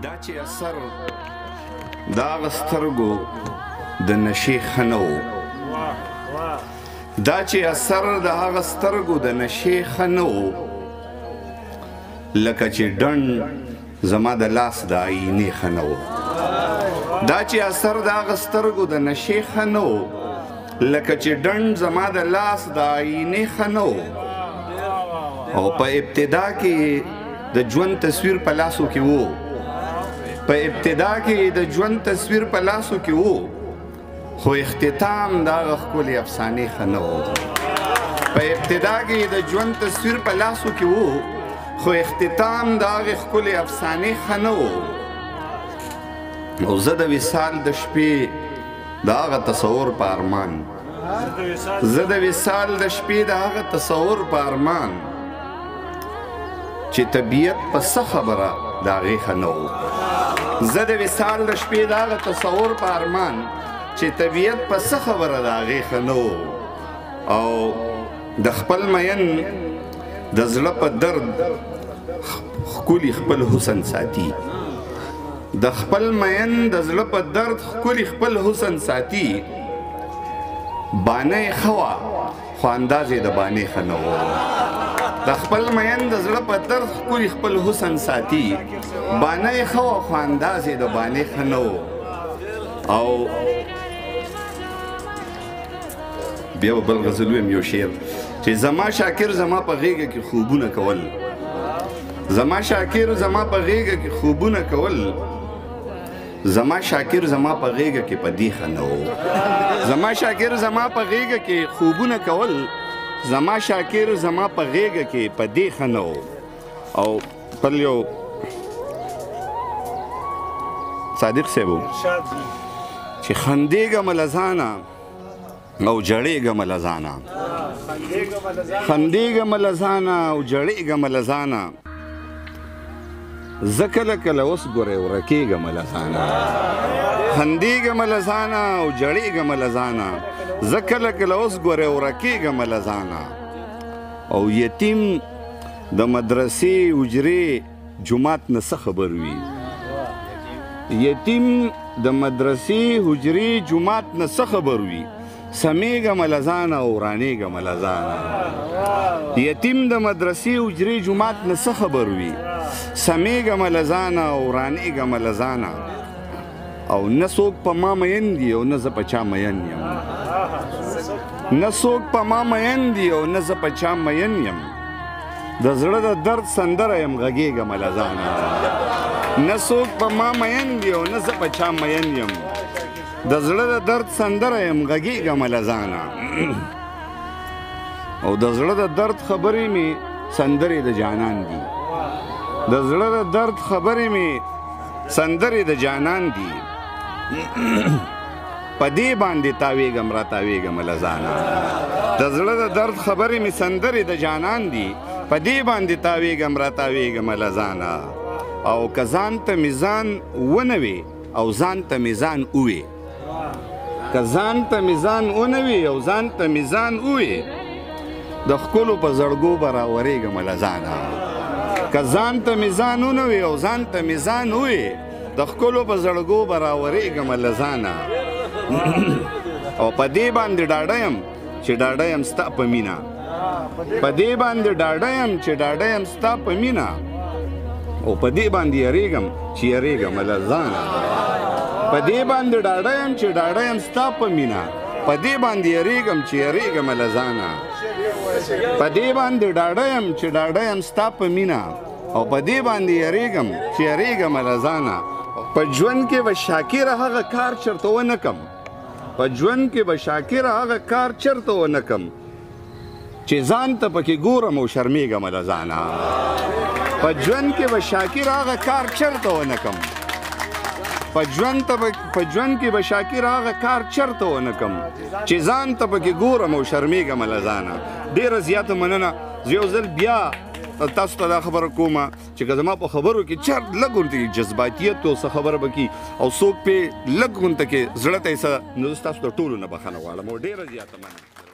دا چې اثر د هغه سترګو د نشې ښه نه و دا چې اثر د هغه سترګو د نشې ښه نه و لکه چې ډنډ زما د لاس د آیینې ښه نه و دا چې اثر د هغه سترګو د نشې ښه نه و لکه چې ډنډ زما د لاس د آیینې ښه نه و او په ابتدا کې د ژوند تصویر په لاسو کې و په ابتدا کې د ژوند تصویر په لاسو کې و خو اختتام د هغه ښکلې افسانې ښه نه و په ابتدا کې د ژوند تصویر په لاسو کې و خو اختتام د هغې ښکلې افسانې ښه نه و او زه د وصال د شپې د هغه تصور په ارمان زه د وصال د شپې د هغه تصور په ارمان چې طبیعت په څه خبره د هغې ښه نه و زه د وصال د شپې د هغه تصور په ارمان چې طبیعت په څه خبره د هغې ښه نه و او د خپل مین د زړه په درد ښکلي خپل حسن ساتي د خپل مین د زړه په درد ښکلي خپل حسن ساتي بانه یې ښه وه خو انداز یې د بانې ښه نه و د خپل مین د زړه په درد ښکلي خپل حسن ساتي بانه یې ښه وه خو انداز یې د بانې ښه نه و او بیا به بل غزل ویم یو شعر چې زما شاکر زما په غېږه کې خوبونه کول زما شاکر زما په غېږه کې خوبونه کول زما شاکر زما په غېږه کې په دې ښه نه و زما شاکر زما په غېږه کې خوبونه کول زما شاکر زما په غېږه کې په دې ښه نه و او بل یو صادق صاحب چې خندېږم له ځانه او جړېږم له ځانه خندېږم له ځانه او جړېږم له ځانه زه کله کله اوس ګورې ورکېږم له ځانه خندېږم له ځانه او جړېږم له ځانه زه کله کله اوس ګورې ورکېږم له ځانه او یتیم د مدرسې حجرې جومات نه څه خبر وي یتیم د مدرسې حجرې جومات نه څه خبر وي سمیږم له ځانه او ورانېږم له ځانه یتیم د مدرسې حجرې جومات نه څه خبر وي سمیږم له ځانه او ورانېږم له ځانه او نه څوک په ما مین دي او نه زه په چا مین یم نه څوک په ما مین دي او نه زه په چا مین یم د زړه د درد سندره یم غږېږم له ځانه نه څوک په ما مین دي او نه زه په چا مین یم د زړه د درد سندره یم غږېږم له ځانه او د زړه د درد خبرې مې سندرې د جانان دي د زړه د درد خبرې مې سندرې د جانان دي په دې باندې تاویږم را تاویږم له ځانه د زړه د درد خبرې مې سندرې د جانان دي په دې باندې تاویږم را تاویږم له ځانه او که ځان ته میزان ونه وي او ځان ته میزان ووي که ځان ته میزان ونه وي او ځان ته میزان ووي د ښکلو په زړګو به راورېږم له ځانه که ځان ته میزان ونه وي او ځان ته میزان ووي د ښکلو په زړګو به راورېږم له ځانه او په دې باندې ډاډه یم چې ډاډه یم ستا په مینه په دې باندې ډاډه یم چې ډاډه یم ستا په مینه او په دې باندې یریږم چې یریږم له ځانه په دې باندې ډاډه یم چې ډاډه یم ستا په مینه په دې باندې یریږم چې یریږم له ځانه په دې باندې ډاډه یم چې ډاډه یم ستا په مینه او په دې باندې یریږم چې یریږم له ځانه په ژوند کې به شاکره هغه کار چېرته ونه کم په ژوند کې به شاکره هغه کار چېرته ونه کم چې ځان ته پکې ګورم او شرمېږم له ځانه په ژوند کې به شاکره هغه کار چېرته ونه کم په ژوند کې به شاکر هغه کار چېرته ونه کم چې ځان ته پکې ګورم او شرمېږم له ځانه ډېره زیاته مننه زه یو ځل بیا تاسو ته دا خبره کومه چې که زما په خبرو کې چېرته لږ غونته کې جذباتیت او څه خبره به کي او څوک پې لږ غونته کې زړه ته یې څه نو زه ستاسو د ټولو نه بښنه غواړم او ډېره زیاته مننه